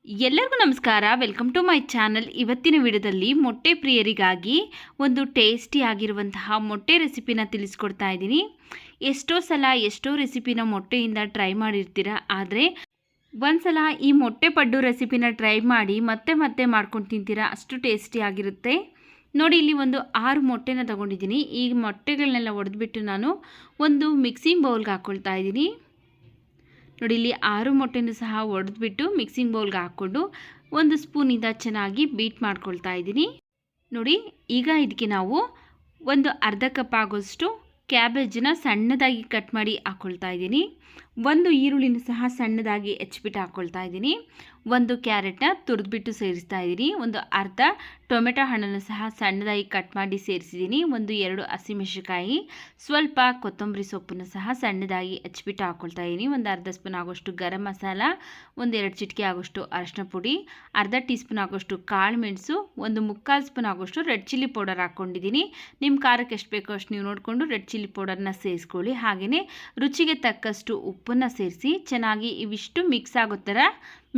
ಎಲ್ಲರಿಗೂ ನಮಸ್ಕಾರ. Welcome to my channel. ಇವತ್ತಿನ ವಿಡಿಯೋದಲ್ಲಿ ಮೊಟ್ಟೆ ಪ್ರಿಯರಿಗಾಗಿ ಒಂದು ಟೇಸ್ಟಿ ಆಗಿರುವಂತಹ ಮೊಟ್ಟೆ ರೆಸಿಪಿನ ತಿಳಿಸ್ಕೊಡ್ತಾ ಇದ್ದೀನಿ. ಎಷ್ಟೋ ಸಲ ಎಷ್ಟೋ ರೆಸಿಪಿನ ಮೊಟ್ಟೆಯಿಂದ ಟ್ರೈ ಮಾಡಿರ್ತೀರ, ಆದರೆ ಒಂದ್ಸಲ ಈ ಮೊಟ್ಟೆ ಪಡ್ಡು ರೆಸಿಪಿನ ಟ್ರೈ ಮಾಡಿ ಮತ್ತೆ ಮತ್ತೆ ಮಾಡ್ಕೊಂಡು ತಿಂತೀರಾ, ಅಷ್ಟು ಟೇಸ್ಟಿ ಆಗಿರುತ್ತೆ. ನೋಡಿ, ಇಲ್ಲಿ ಒಂದು 6 ಮೊಟ್ಟೆನ ತೊಗೊಂಡಿದ್ದೀನಿ. ಈ ಮೊಟ್ಟೆಗಳನ್ನೆಲ್ಲ ಒಡೆದ್ಬಿಟ್ಟು ನಾನು ಒಂದು ಮಿಕ್ಸಿಂಗ್ ಬೌಲ್ಗೆ ಹಾಕ್ಕೊಳ್ತಾ ಇದ್ದೀನಿ. ನೋಡಿ, ಇಲ್ಲಿ 6 ಮೊಟ್ಟೆನೂ ಸಹ ಒಡೆದ್ಬಿಟ್ಟು ಮಿಕ್ಸಿಂಗ್ ಬೌಲ್ಗೆ ಹಾಕ್ಕೊಂಡು ಒಂದು ಸ್ಪೂನಿಂದ ಚೆನ್ನಾಗಿ ಬೀಟ್ ಮಾಡ್ಕೊಳ್ತಾ ಇದ್ದೀನಿ. ನೋಡಿ, ಈಗ ಇದಕ್ಕೆ ನಾವು ಒಂದು ಅರ್ಧ ಕಪ್ ಆಗೋಷ್ಟು ಕ್ಯಾಬೇಜನ್ನ ಸಣ್ಣದಾಗಿ ಕಟ್ ಮಾಡಿ ಹಾಕ್ಕೊಳ್ತಾ ಇದ್ದೀನಿ. ಒಂದು ಈರುಳ್ಳಿನ ಸಹ ಸಣ್ಣದಾಗಿ ಹೆಚ್ಚಿಬಿಟ್ಟು ಹಾಕ್ಕೊಳ್ತಾ ಇದ್ದೀನಿ. ಒಂದು ಕ್ಯಾರೆಟ್ನ ತುರಿದ್ಬಿಟ್ಟು ಸೇರಿಸ್ತಾ ಇದ್ದೀನಿ. ಒಂದು ಅರ್ಧ ಟೊಮೆಟೊ ಹಣ್ಣನ್ನು ಸಹ ಸಣ್ಣದಾಗಿ ಕಟ್ ಮಾಡಿ ಸೇರಿಸಿದ್ದೀನಿ. 1-2 ಹಸಿಮೆಣಸಿನಕಾಯಿ, ಸ್ವಲ್ಪ ಕೊತ್ತಂಬರಿ ಸೊಪ್ಪನ್ನು ಸಹ ಸಣ್ಣದಾಗಿ ಹೆಚ್ಚಿಬಿಟ್ಟು ಹಾಕ್ಕೊಳ್ತಾ ಇದ್ದೀನಿ. ಒಂದು ಅರ್ಧ ಸ್ಪೂನ್ ಆಗೋಷ್ಟು ಗರಂ ಮಸಾಲ, 1-2 ಚಿಟಿಕೆ ಆಗೋಷ್ಟು ಅರಿಶಿನ ಪುಡಿ, ಅರ್ಧ ಟೀ ಸ್ಪೂನ್ ಆಗೋಷ್ಟು ಕಾಳು ಮೆಣಸು, 1/4 ಸ್ಪೂನ್ ಆಗೋಷ್ಟು ರೆಡ್ ಚಿಲ್ಲಿ ಪೌಡರ್ ಹಾಕ್ಕೊಂಡಿದ್ದೀನಿ. ನಿಮ್ಮ ಖಾರಕ್ಕೆ ಎಷ್ಟು ಬೇಕೋ ಅಷ್ಟು ನೀವು ನೋಡಿಕೊಂಡು ರೆಡ್ ಚಿಲ್ಲಿ ಪೌಡರ್ನ ಸೇರಿಸ್ಕೊಳ್ಳಿ. ಹಾಗೆಯೇ ರುಚಿಗೆ ತಕ್ಕಷ್ಟು ಉಪ್ಪನ್ನು ಸೇರಿಸಿ ಚೆನ್ನಾಗಿ ಇವಿಷ್ಟು ಮಿಕ್ಸ್ ಆಗೋ ಥರ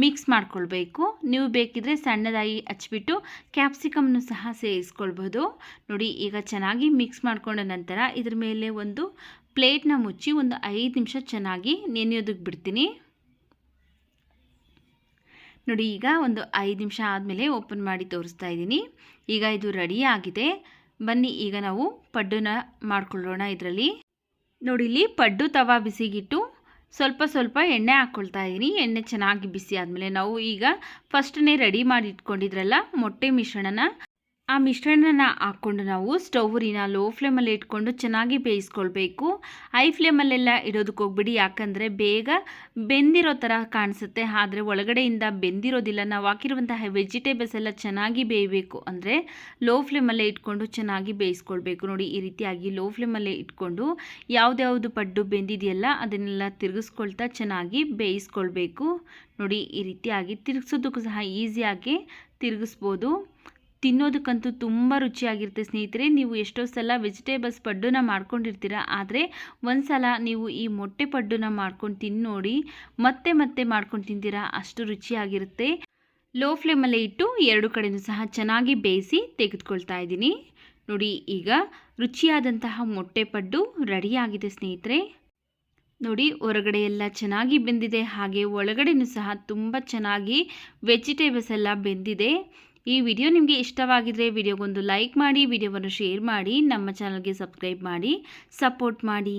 ಮಿಕ್ಸ್ ಮಾಡ್ಕೊಳ್ಬೇಕು. ನೀವು ಬೇಕಿದ್ರೆ ಸಣ್ಣದಾಗಿ ಹಚ್ಬಿಟ್ಟು ಕ್ಯಾಪ್ಸಿಕಮ್ನು ಸಹ ಸೇರಿಸ್ಕೊಳ್ಬೋದು. ನೋಡಿ, ಈಗ ಚೆನ್ನಾಗಿ ಮಿಕ್ಸ್ ಮಾಡ್ಕೊಂಡ ನಂತರ ಇದ್ರ ಮೇಲೆ ಒಂದು ಪ್ಲೇಟ್ನ ಮುಚ್ಚಿ ಒಂದು 5 ನಿಮಿಷ ಚೆನ್ನಾಗಿ ನೆನೆಯೋದಕ್ಕೆ ಬಿಡ್ತೀನಿ. ನೋಡಿ, ಈಗ ಒಂದು 5 ನಿಮಿಷ ಆದಮೇಲೆ ಓಪನ್ ಮಾಡಿ ತೋರಿಸ್ತಾ ಇದ್ದೀನಿ. ಈಗ ಇದು ರೆಡಿ ಆಗಿದೆ. ಬನ್ನಿ, ಈಗ ನಾವು ಪಡ್ಡನ್ನ ಮಾಡ್ಕೊಳ್ಳೋಣ. ಇದರಲ್ಲಿ ನೋಡಿ, ಇಲ್ಲಿ ಪಡ್ಡು ತವಾ ಬಿಸಿಗಿಟ್ಟು ಸ್ವಲ್ಪ ಎಣ್ಣೆ ಹಾಕ್ಕೊಳ್ತಾ ಇದ್ದೀನಿ. ಎಣ್ಣೆ ಚೆನ್ನಾಗಿ ಬಿಸಿ ಆದಮೇಲೆ ನಾವು ಈಗ ಫಸ್ಟನ್ನೇ ರೆಡಿ ಮಾಡಿ ಇಟ್ಕೊಂಡಿದ್ರಲ್ಲ ಮೊಟ್ಟೆ ಮಿಶ್ರಣನ, ಆ ಮಿಶ್ರಣನ ಹಾಕ್ಕೊಂಡು ನಾವು ಸ್ಟವ್ನ ಲೋ ಫ್ಲೇಮಲ್ಲಿ ಇಟ್ಕೊಂಡು ಚೆನ್ನಾಗಿ ಬೇಯಿಸ್ಕೊಳ್ಬೇಕು. ಹೈ ಫ್ಲೇಮಲ್ಲೆಲ್ಲ ಇಡೋದಕ್ಕೆ ಹೋಗ್ಬಿಡಿ, ಯಾಕಂದರೆ ಬೇಗ ಬೆಂದಿರೋ ಥರ ಕಾಣಿಸುತ್ತೆ, ಆದರೆ ಒಳಗಡೆಯಿಂದ ಬೆಂದಿರೋದಿಲ್ಲ. ನಾವು ಹಾಕಿರುವಂತಹ ವೆಜಿಟೇಬಲ್ಸ್ ಎಲ್ಲ ಚೆನ್ನಾಗಿ ಬೇಯಬೇಕು ಅಂದರೆ ಲೋ ಫ್ಲೇಮಲ್ಲೇ ಇಟ್ಕೊಂಡು ಚೆನ್ನಾಗಿ ಬೇಯಿಸ್ಕೊಳ್ಬೇಕು. ನೋಡಿ, ಈ ರೀತಿಯಾಗಿ ಲೋ ಫ್ಲೇಮಲ್ಲೇ ಇಟ್ಕೊಂಡು ಯಾವುದ್ಯಾವುದು ಪಡ್ಡು ಬೆಂದಿದೆಯಲ್ಲ ಅದನ್ನೆಲ್ಲ ತಿರುಗಿಸ್ಕೊಳ್ತಾ ಚೆನ್ನಾಗಿ ಬೇಯಿಸ್ಕೊಳ್ಬೇಕು. ನೋಡಿ, ಈ ರೀತಿಯಾಗಿ ತಿರುಗಿಸೋದಕ್ಕೂ ಸಹ ಈಸಿಯಾಗಿ ತಿರುಗಿಸ್ಬೋದು. ತಿನ್ನೋದಕ್ಕಂತೂ ತುಂಬ ರುಚಿಯಾಗಿರುತ್ತೆ ಸ್ನೇಹಿತರೆ. ನೀವು ಎಷ್ಟೋ ಸಲ ವೆಜಿಟೇಬಲ್ಸ್ ಪಡ್ಡನ್ನ ಮಾಡ್ಕೊಂಡಿರ್ತೀರ, ಆದರೆ ಒಂದು ಸಲ ನೀವು ಈ ಮೊಟ್ಟೆ ಪಡ್ಡನ್ನ ಮಾಡ್ಕೊಂಡು ತಿಂದು ನೋಡಿ, ಮತ್ತೆ ಮತ್ತೆ ಮಾಡ್ಕೊಂಡು ತಿಂತೀರಾ, ಅಷ್ಟು ರುಚಿಯಾಗಿರುತ್ತೆ. ಲೋ ಫ್ಲೇಮಲ್ಲೇ ಇಟ್ಟು 2 ಕಡೆಯೂ ಸಹ ಚೆನ್ನಾಗಿ ಬೇಯಿಸಿ ತೆಗೆದುಕೊಳ್ತಾ ಇದ್ದೀನಿ. ನೋಡಿ, ಈಗ ರುಚಿಯಾದಂತಹ ಮೊಟ್ಟೆ ಪಡ್ಡು ರೆಡಿಯಾಗಿದೆ ಸ್ನೇಹಿತರೆ. ನೋಡಿ, ಹೊರಗಡೆ ಎಲ್ಲ ಚೆನ್ನಾಗಿ ಬೆಂದಿದೆ, ಹಾಗೆ ಒಳಗಡೆಯೂ ಸಹ ತುಂಬ ಚೆನ್ನಾಗಿ ವೆಜಿಟೇಬಲ್ಸ್ ಎಲ್ಲ ಬೆಂದಿದೆ. ಈ ವಿಡಿಯೋ ನಿಮಗೆ ಇಷ್ಟವಾಗಿದ್ದರೆ ವಿಡಿಯೋಗೊಂದು ಲೈಕ್ ಮಾಡಿ, ವಿಡಿಯೋವನ್ನು ಶೇರ್ ಮಾಡಿ, ನಮ್ಮ ಚಾನಲ್ಗೆ ಸಬ್ಸ್ಕ್ರೈಬ್ ಮಾಡಿ, ಸಪೋರ್ಟ್ ಮಾಡಿ.